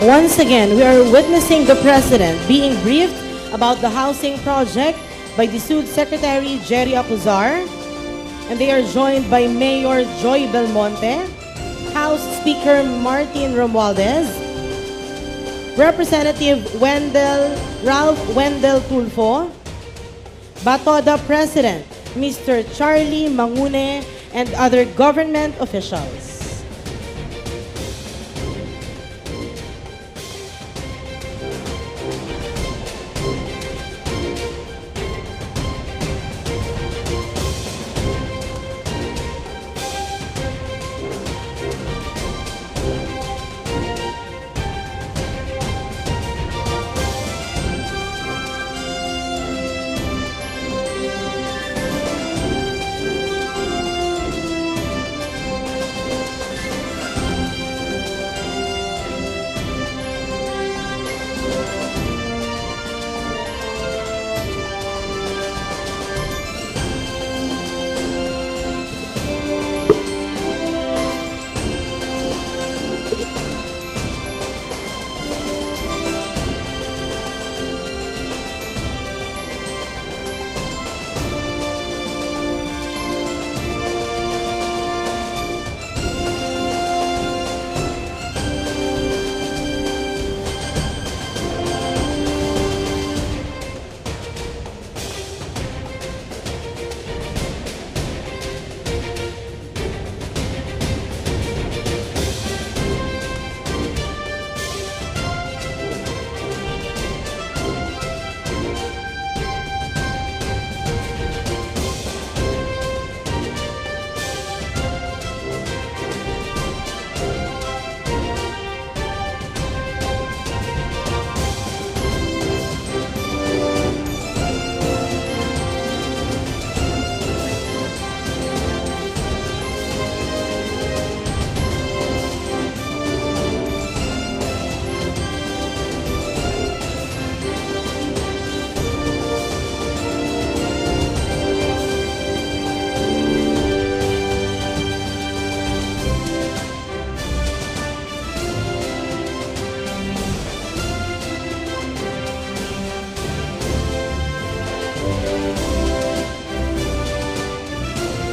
Once again, we are witnessing the President being briefed about the housing project by the SUD Secretary Jerry Acuzar, and they are joined by Mayor Joy Belmonte, House Speaker Martin Romualdez, Representative Ralph Wendell Tulfo, Batoda President Mr. Charlie Mangune, and other government officials.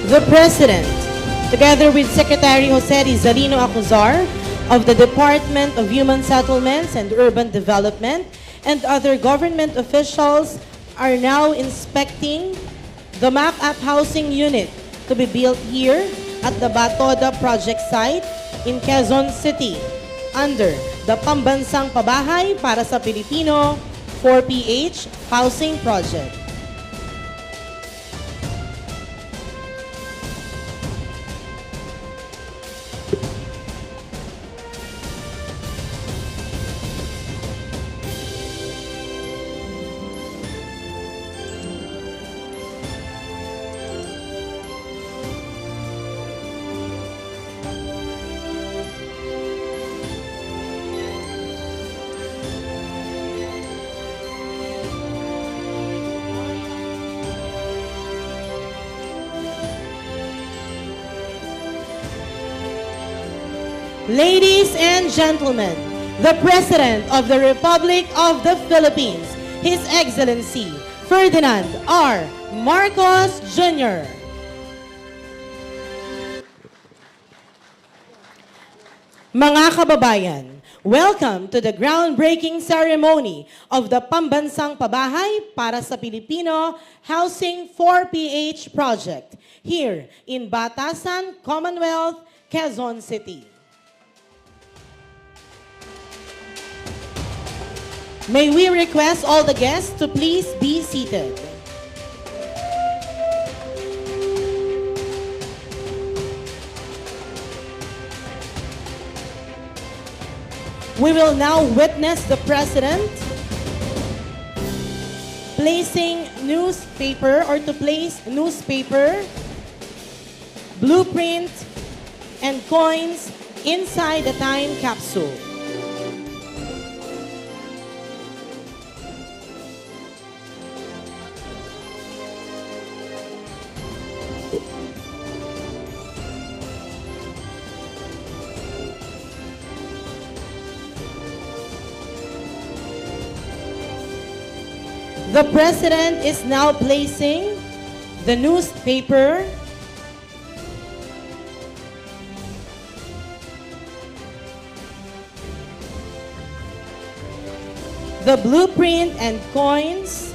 The President, together with Secretary Jose Rizalino Acuzar of the Department of Human Settlements and Urban Development, and other government officials are now inspecting the mock-up housing unit to be built here at the Batoda project site in Quezon City under the Pambansang Pabahay Para sa Pilipino 4PH Housing Project. Ladies and gentlemen, the President of the Republic of the Philippines, His Excellency Ferdinand R. Marcos Jr. Mga kababayan, welcome to the groundbreaking ceremony of the Pambansang Pabahay Para sa Pilipino Housing 4PH project here in Batasan, Commonwealth, Quezon City. May we request all the guests to please be seated. We will now witness the President placing newspaper or to place newspaper, blueprint, and coins inside the time capsule. The President is now placing the newspaper, the blueprint and coins,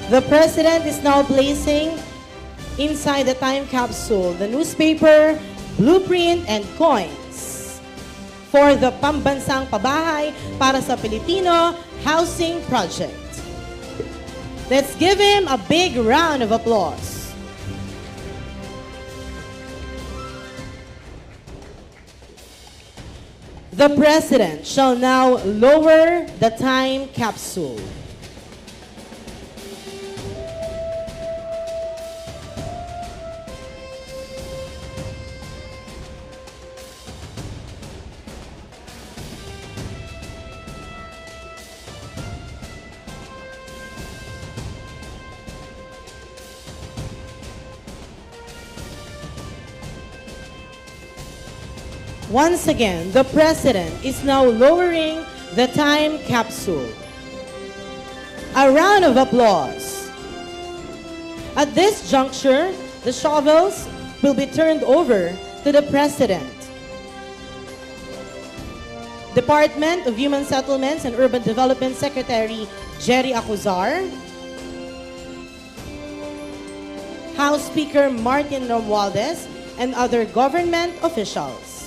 the President is now placing inside the time capsule the newspaper, blueprint, and coins for the Pambansang Pabahay Para sa Pilipino Housing Project. Let's give him a big round of applause. The President shall now lower the time capsule. Once again, the President is now lowering the time capsule. A round of applause. At this juncture, the shovels will be turned over to the President. Department of Human Settlements and Urban Development Secretary Jerry Acuzar, House Speaker Martin Romualdez, and other government officials.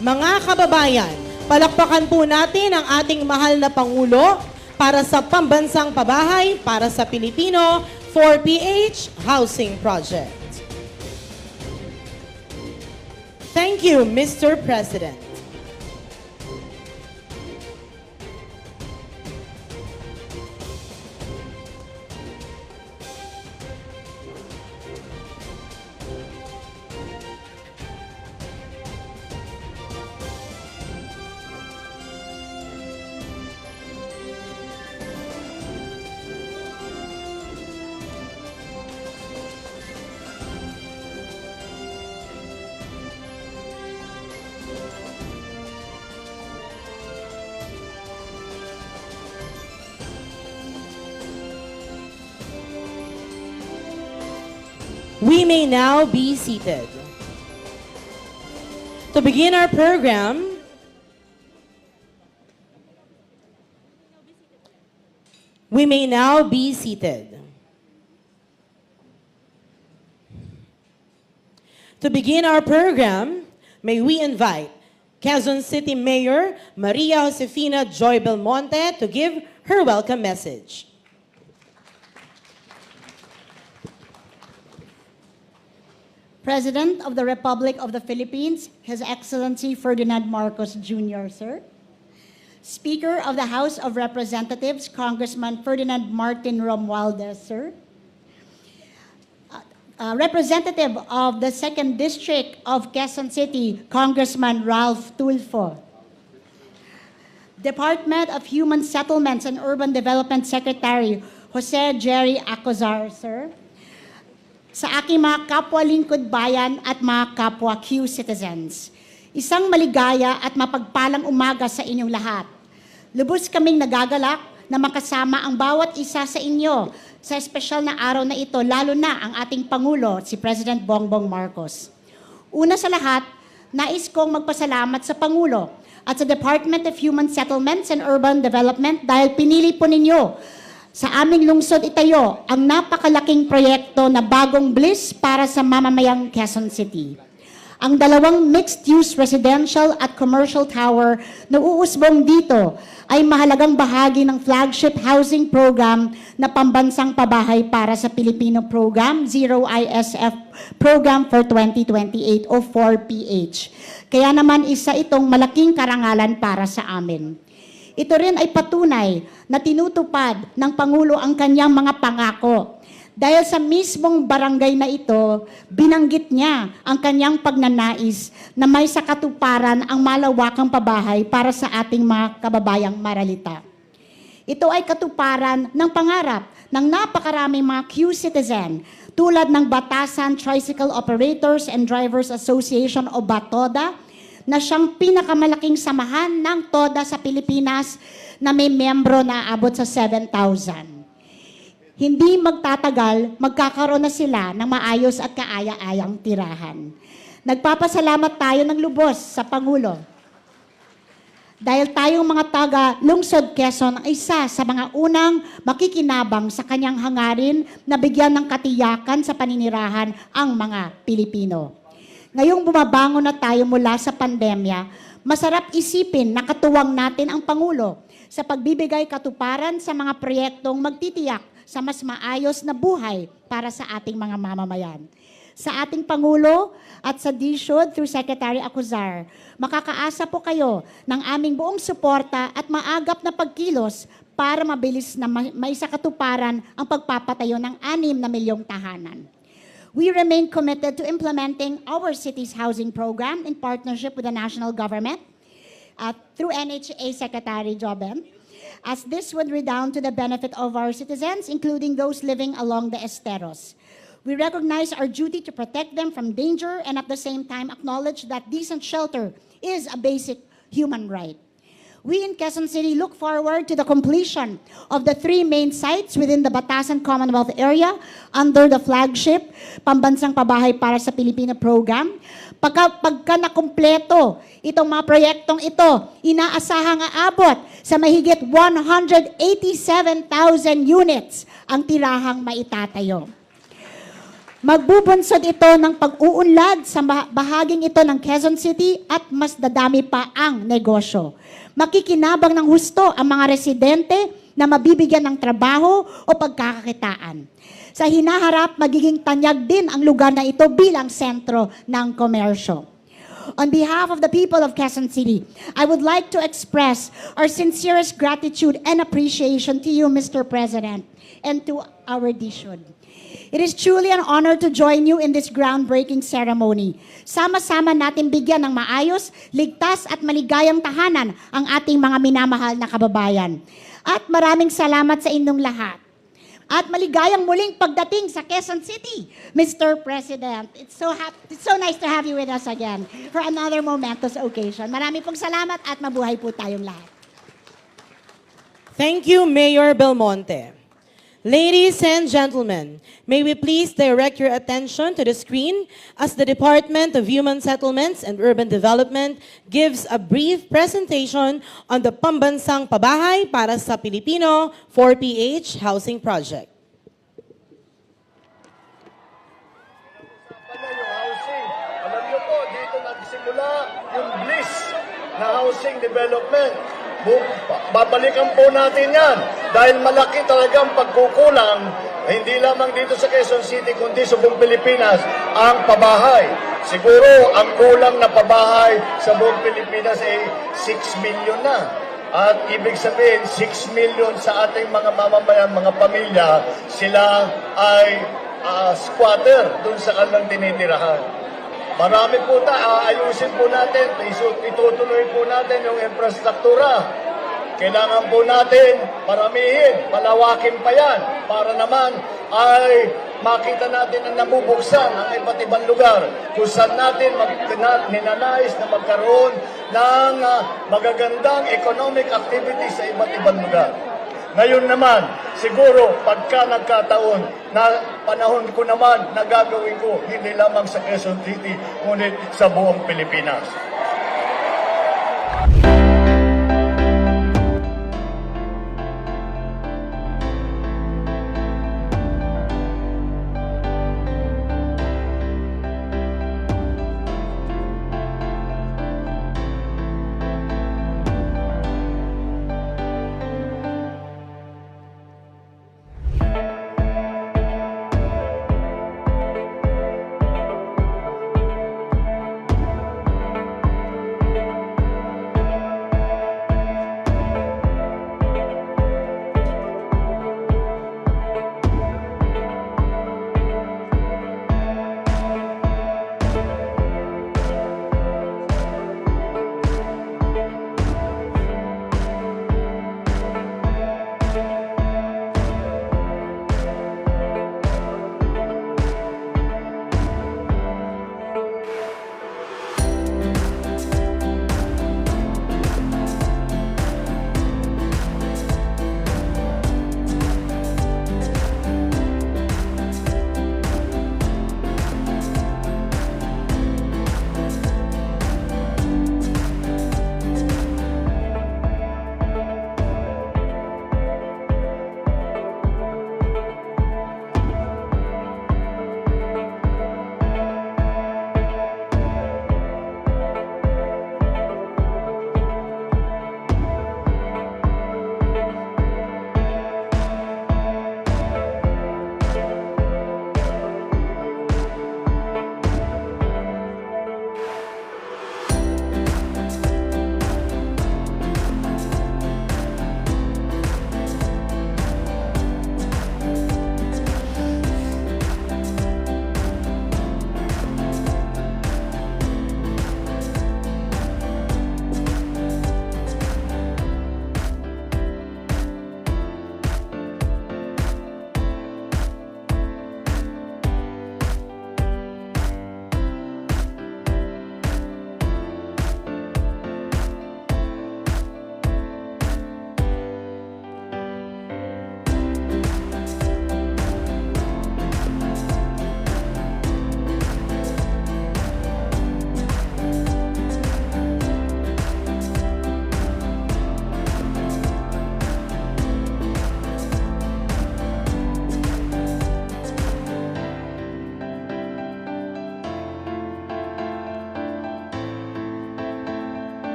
Mga kababayan, palakpakan po natin ang ating mahal na Pangulo para sa Pambansang Pabahay para sa Pilipino 4PH Housing Project. Thank you, Mr. President. We may now be seated. To begin our program, we may now be seated. To begin our program, may we invite Quezon City Mayor Maria Josefina Joy Belmonte to give her welcome message. President of the Republic of the Philippines, His Excellency Ferdinand Marcos Jr., sir. Speaker of the House of Representatives, Congressman Ferdinand Martin Romualdez, sir. Representative of the 2nd District of Quezon City, Congressman Ralph Tulfo. Department of Human Settlements and Urban Development Secretary, Jose Jerry Acuzar, sir. Sa aking mga kapwa lingkod bayan at mga kapwa Q-citizens, isang maligaya at mapagpalang umaga sa inyong lahat. Lubos kaming nagagalak na makasama ang bawat isa sa inyo sa espesyal na araw na ito, lalo na ang ating Pangulo, si President Bongbong Marcos. Una sa lahat, nais kong magpasalamat sa Pangulo at sa Department of Human Settlements and Urban Development dahil pinili po ninyo sa aming lungsod itayo ang napakalaking proyekto na bagong bliss para sa mamamayang Quezon City. Ang dalawang mixed-use residential at commercial tower na uusbong dito ay mahalagang bahagi ng flagship housing program na Pambansang Pabahay Para sa Pilipino Program, Zero ISF Program for 2028 o 4PH. Kaya naman isa itong malaking karangalan para sa amin. Ito rin ay patunay na tinutupad ng Pangulo ang kanyang mga pangako. Dahil sa mismong barangay na ito, binanggit niya ang kanyang pagnanais na may sakatuparan ang malawakang pabahay para sa ating mga kababayang maralita. Ito ay katuparan ng pangarap ng napakaraming mga Q-citizen tulad ng Batasan Tricycle Operators and Drivers Association o BATODA na siyang pinakamalaking samahan ng TODA sa Pilipinas na may membro na aabot sa 7,000. Hindi magtatagal, magkakaroon na sila ng maayos at kaaya-ayang tirahan. Nagpapasalamat tayo ng lubos sa Pangulo. Dahil tayong mga taga-lungsod Quezon ay isa sa mga unang makikinabang sa kanyang hangarin na bigyan ng katiyakan sa paninirahan ang mga Pilipino. Ngayong bumabangon na tayo mula sa pandemya, masarap isipin na katuwang natin ang Pangulo sa pagbibigay katuparan sa mga proyektong magtitiyak sa mas maayos na buhay para sa ating mga mamamayan. Sa ating Pangulo at sa DSUD through Secretary Acuzar, makakaasa po kayo ng aming buong suporta at maagap na pagkilos para mabilis na maisakatuparan ang pagpapatayo ng 6 na milyong tahanan. We remain committed to implementing our city's housing program in partnership with the national government through NHA Secretary Joben, as this would redound to the benefit of our citizens, including those living along the esteros. We recognize our duty to protect them from danger and at the same time acknowledge that decent shelter is a basic human right. We in Quezon City look forward to the completion of the 3 main sites within the Batasan Commonwealth area under the flagship Pambansang Pabahay Para sa Pilipino Program. Pagka nakumpleto itong mga proyektong ito, inaasahang aabot sa mahigit 187,000 units ang tirahang maitatayo. Magbubunsod ito ng pag-uunlad sa bahaging ito ng Quezon City at mas dadami pa ang negosyo. Makikinabang ng husto ang mga residente na mabibigyan ng trabaho o pagkakakitaan. Sa hinaharap, magiging tanyag din ang lugar na ito bilang sentro ng komersyo. On behalf of the people of Quezon City, I would like to express our sincerest gratitude and appreciation to you, Mr. President, and to our DSUD. It is truly an honor to join you in this groundbreaking ceremony. Sama-sama natin bigyan ng maayos, ligtas at maligayang tahanan ang ating mga minamahal na kababayan. At maraming salamat sa inyong lahat. At maligayang muling pagdating sa Quezon City, Mr. President. It's so nice to have you with us again for another momentous occasion. Marami pong salamat at mabuhay po tayong lahat. Thank you, Mayor Belmonte. Ladies and gentlemen, may we please direct your attention to the screen as the Department of Human Settlements and Urban Development gives a brief presentation on the Pambansang Pabahay Para sa Pilipino 4PH Housing Project. Yung housing, alam niyo po, dito nagsimula yung bliss na housing development. Babalikan po natin yan dahil malaki talagang pagkukulang, hindi lamang dito sa Quezon City kundi sa buong Pilipinas ang pabahay. Siguro ang kulang na pabahay sa buong Pilipinas ay 6 million na. At ibig sabihin, 6 million sa ating mga mamamayan, mga pamilya, sila ay squatter dun sa kanilang tinitirahan. Marami po ayusin po natin, itutuloy po natin yung infrastruktura. Kailangan po natin paramihin, palawakin pa yan para naman ay makita natin ang nabubuksan ang iba't ibang lugar kung saan natin ninanais na magkaroon ng magagandang economic activity sa iba't ibang lugar. Ngayon naman, siguro pagka nagkataon na panahon ko naman na gagawin ko, hindi lamang sa Quezon City, ngunit sa buong Pilipinas.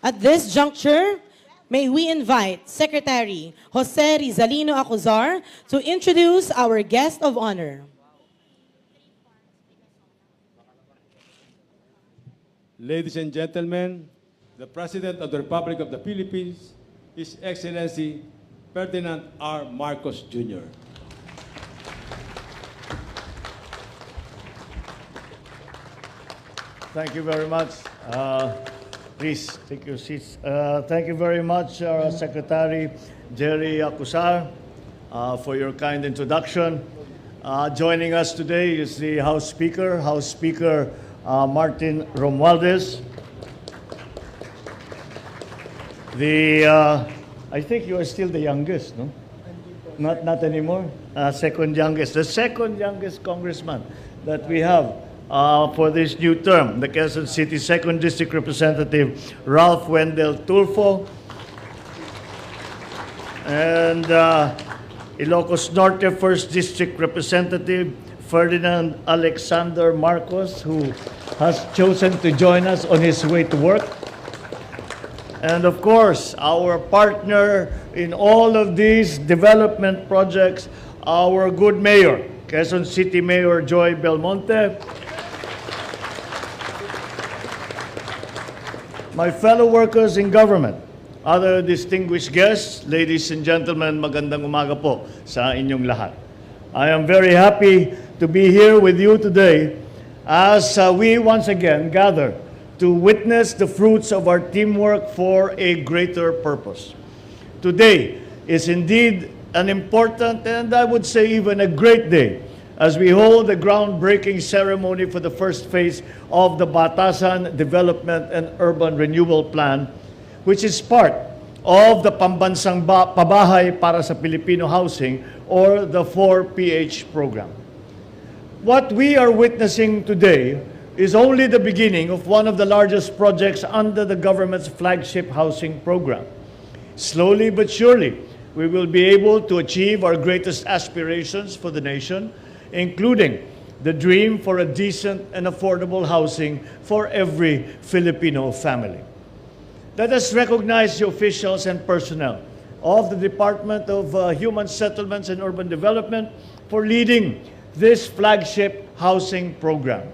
At this juncture, may we invite Secretary Jose Rizalino Acuzar to introduce our guest of honor. Ladies and gentlemen, the President of the Republic of the Philippines, His Excellency Ferdinand R. Marcos Jr. Thank you very much. Please take your seats. Thank you very much, Secretary Jerry Acuzar, for your kind introduction. Joining us today is the House Speaker, Martin Romualdez. I think you are still the youngest, no? Not anymore. Second youngest, the second youngest congressman that we have for this new term, the Quezon City 2nd District Representative Ralph Wendell Tulfo, and Ilocos Norte 1st District Representative Ferdinand Alexander Marcos, who has chosen to join us on his way to work. And of course, our partner in all of these development projects, our good mayor, Quezon City Mayor Joy Belmonte. My fellow workers in government, other distinguished guests, ladies and gentlemen, magandang umaga po sa inyong lahat. I am very happy to be here with you today as we once again gather to witness the fruits of our teamwork for a greater purpose. today is indeed an important and I would say even a great day as we hold the groundbreaking ceremony for the first phase of the Batasan Development and Urban Renewal Plan, which is part of the Pambansang Pabahay Para sa Pilipino Housing or the 4PH program. What we are witnessing today is only the beginning of one of the largest projects under the government's flagship housing program. Slowly but surely, we will be able to achieve our greatest aspirations for the nation, including the dream for a decent and affordable housing for every Filipino family. Let us recognize the officials and personnel of the Department of Human Settlements and Urban Development for leading this flagship housing program.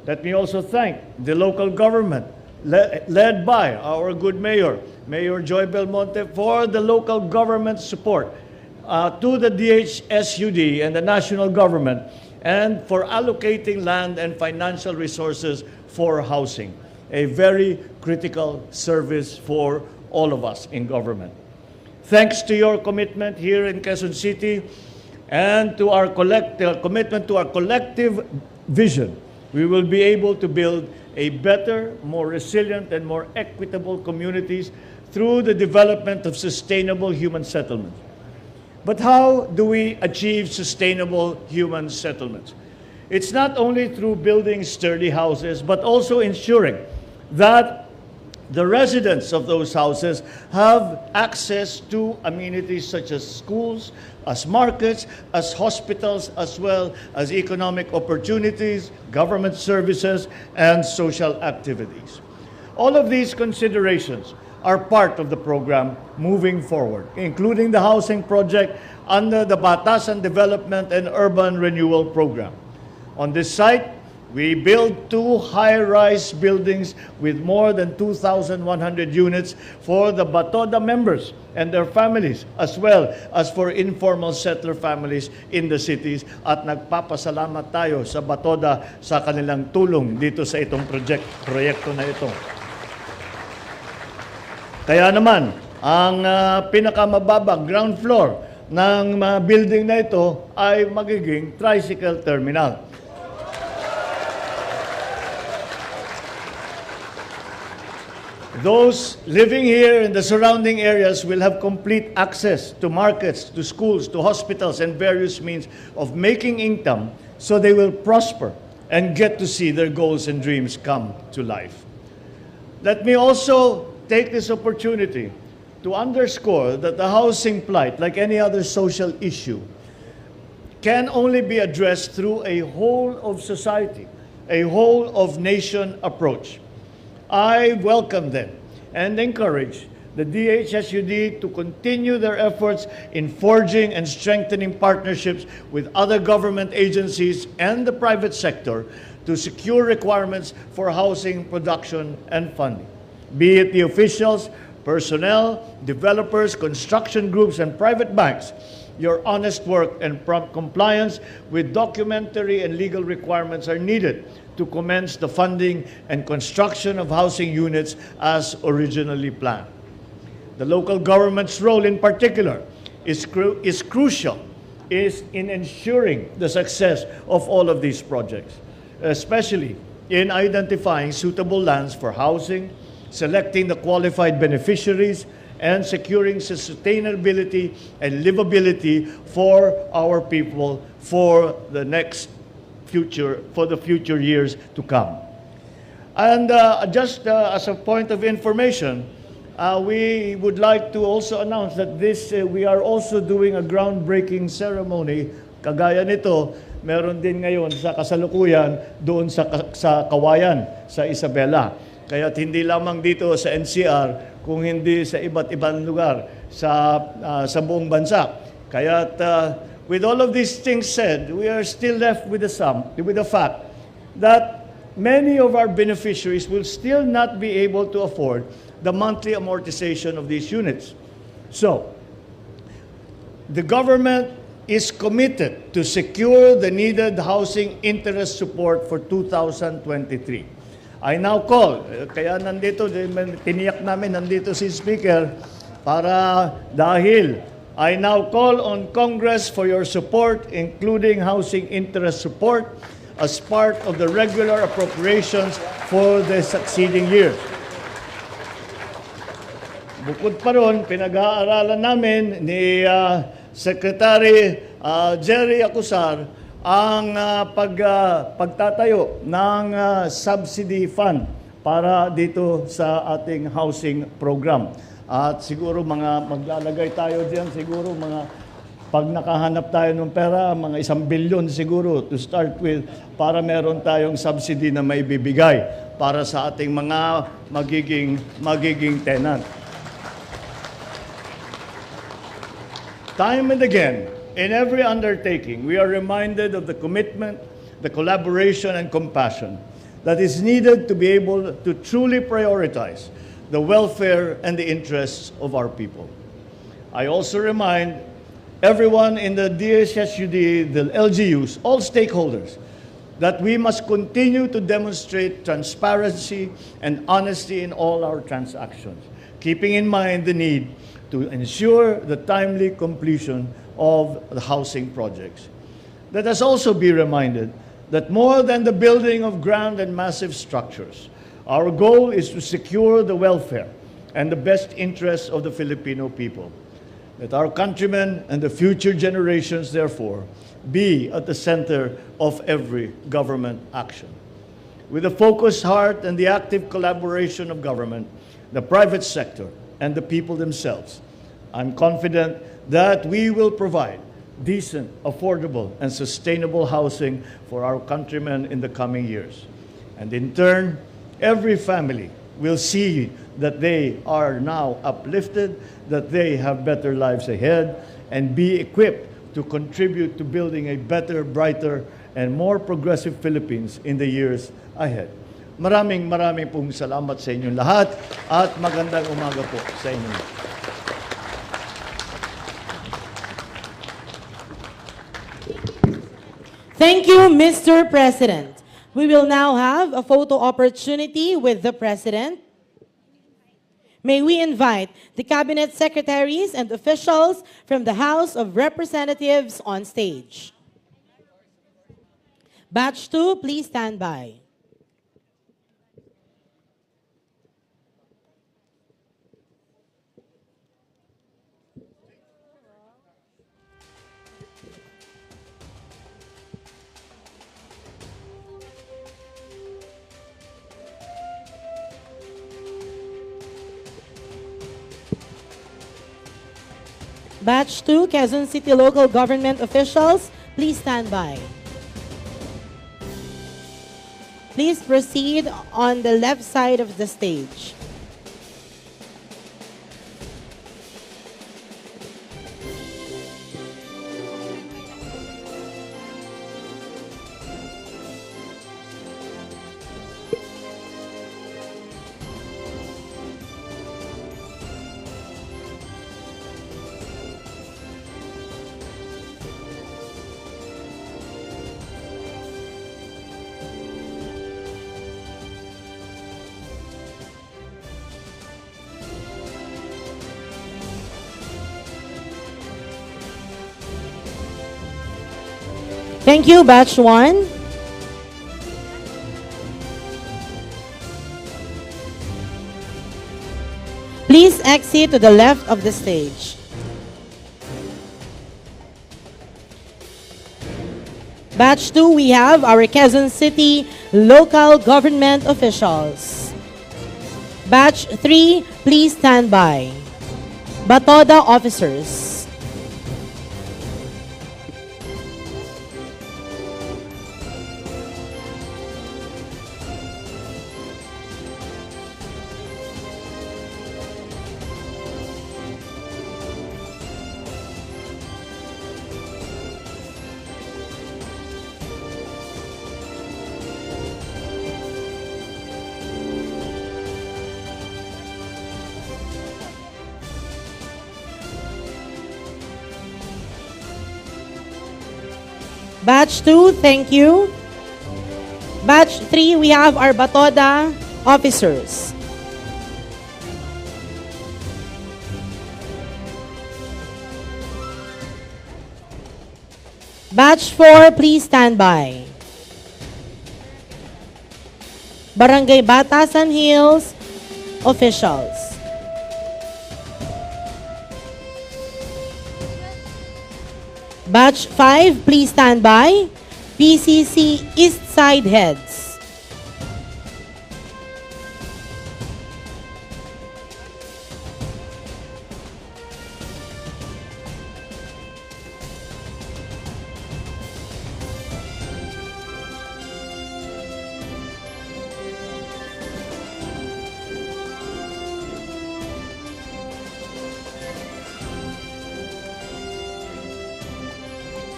Let me also thank the local government led by our good mayor, Mayor Joy Belmonte, for the local government support to the DHSUD and the national government and for allocating land and financial resources for housing, a very critical service for all of us in government. Thanks to your commitment here in Quezon City and to our commitment to our collective vision, we will be able to build a better, more resilient, and more equitable communities through the development of sustainable human settlements. But how do we achieve sustainable human settlements? It's not only through building sturdy houses, but also ensuring that the residents of those houses have access to amenities such as schools, as markets, as hospitals, as well as economic opportunities, government services, and social activities. All of these considerations are part of the program moving forward, including the housing project under the Batasan Development and Urban Renewal Program. On this site, we built 2 high-rise buildings with more than 2,100 units for the Batoda members and their families, as well as for informal settler families in the cities. At nagpapasalamat tayo sa Batoda sa kanilang tulong dito sa itong proyekto na ito. Kaya naman, ang pinakamababang ground floor ng building na ito ay magiging tricycle terminal. Those living here in the surrounding areas will have complete access to markets, to schools, to hospitals, and various means of making income so they will prosper and get to see their goals and dreams come to life. Let me also take this opportunity to underscore that the housing plight, like any other social issue, can only be addressed through a whole of society, a whole of nation approach. I welcome them and encourage the DHSUD to continue their efforts in forging and strengthening partnerships with other government agencies and the private sector to secure requirements for housing production and funding. Be it the officials, personnel, developers, construction groups, and private banks, your honest work and prompt compliance with documentary and legal requirements are needed to commence the funding and construction of housing units as originally planned. The local government's role in particular is crucial in ensuring the success of all of these projects, especially in identifying suitable lands for housing, selecting the qualified beneficiaries, and securing sustainability and livability for our people for the future years to come. And just as a point of information, we would like to also announce that we are also doing a groundbreaking ceremony. Kagaya nito, meron din ngayon sa kasalukuyan doon sa Kawayan, sa Isabela. Kaya't hindi lamang dito sa NCR, kung hindi sa iba't ibang lugar sa buong bansa. Kaya't with all of these things said, we are still left with the fact that many of our beneficiaries will still not be able to afford the monthly amortization of these units. So, the government is committed to secure the needed housing interest support for 2023. I now call, kaya nandito, tiniyak namin, nandito si Speaker dahil I now call on Congress for your support, including housing interest support, as part of the regular appropriations for the succeeding years. Bukod pa ron, pinag-aaralan namin ni Secretary Jerry Acuzar ang pagtatayo ng subsidy fund para dito sa ating housing program. At siguro maglalagay tayo diyan, siguro pag nakahanap tayo ng pera, mga 1 billion siguro to start with para meron tayong subsidy na may bibigay para sa ating mga magiging tenant. Time and again, in every undertaking, we are reminded of the commitment, the collaboration, and compassion that is needed to be able to truly prioritize the welfare and the interests of our people. I also remind everyone in the DSSUD, the LGUs, all stakeholders, that we must continue to demonstrate transparency and honesty in all our transactions, keeping in mind the need to ensure the timely completion of the housing projects. Let us also be reminded that more than the building of grand and massive structures, our goal is to secure the welfare and the best interests of the Filipino people. Let our countrymen and the future generations, therefore, be at the center of every government action. With a focused heart and the active collaboration of government, the private sector, and the people themselves, I'm confident that we will provide decent, affordable, and sustainable housing for our countrymen in the coming years. And in turn, every family will see that they are now uplifted, that they have better lives ahead, and be equipped to contribute to building a better, brighter, and more progressive Philippines in the years ahead. Maraming pong salamat sa inyong lahat at magandang umaga po sa inyo. Thank you, Mr. President. We will now have a photo opportunity with the President. May we invite the Cabinet Secretaries and officials from the House of Representatives on stage. Batch 2, please stand by. Batch 2, Quezon City local government officials, please stand by. Please proceed on the left side of the stage. Thank you, Batch 1. Please exit to the left of the stage. Batch 2, we have our Quezon City local government officials. Batch 3, please stand by. Batoda officers. Batch 2, thank you. Batch 3, we have our Batoda officers. Batch 4, please stand by. Barangay Batasan Hills officials. Batch 5, please stand by. PCC East Side heads.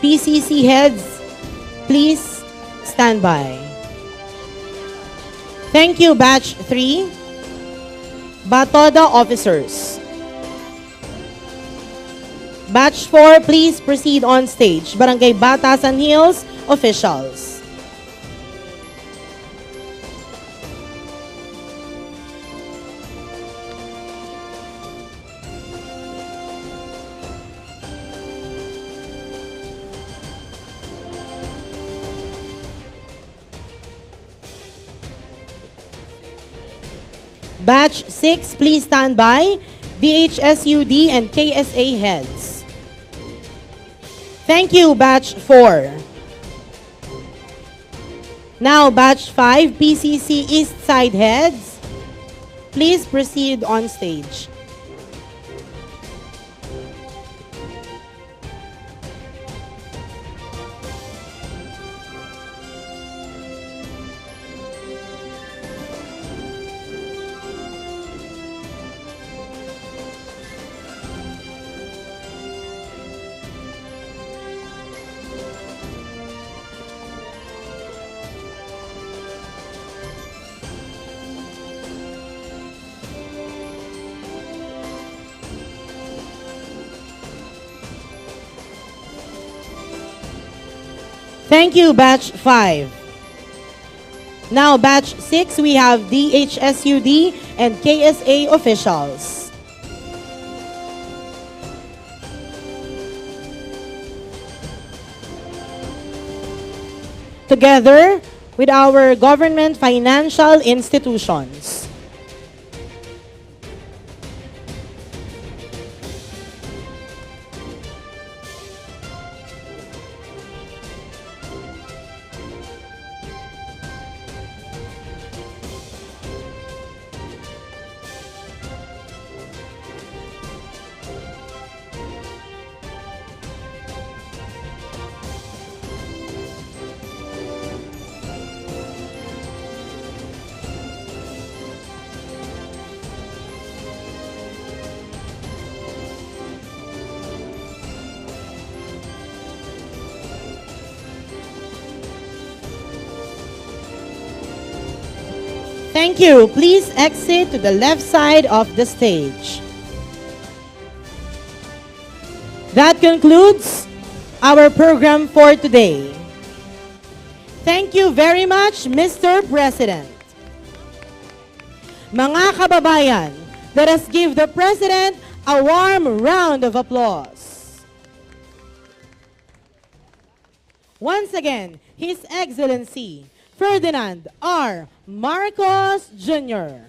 PCC heads, please stand by. Thank you, Batch 3. Batoda officers. Batch 4, please proceed on stage. Barangay Batasan Hills officials. Batch 6, please stand by. DHSUD and KSA heads. Thank you, Batch 4. Now, Batch 5, PCC East Side heads. Please proceed on stage. Thank you, Batch 5. Now, Batch 6, we have DHSUD and KSA officials. Together with our government financial institutions. Thank you. Please exit to the left side of the stage. That concludes our program for today. Thank you very much, Mr. President. Mga kababayan, let us give the President a warm round of applause. Once again, His Excellency Ferdinand R. Marcos Jr.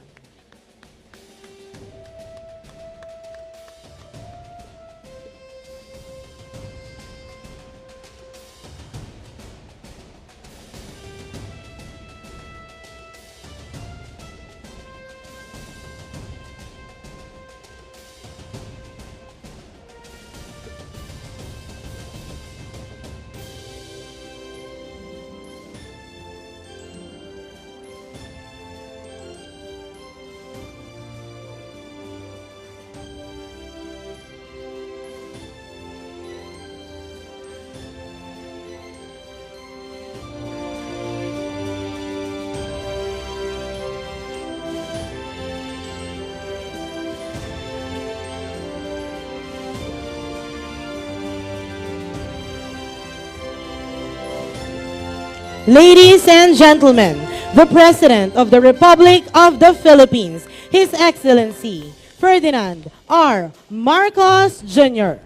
Ladies and gentlemen, the President of the Republic of the Philippines, His Excellency Ferdinand R. Marcos Jr.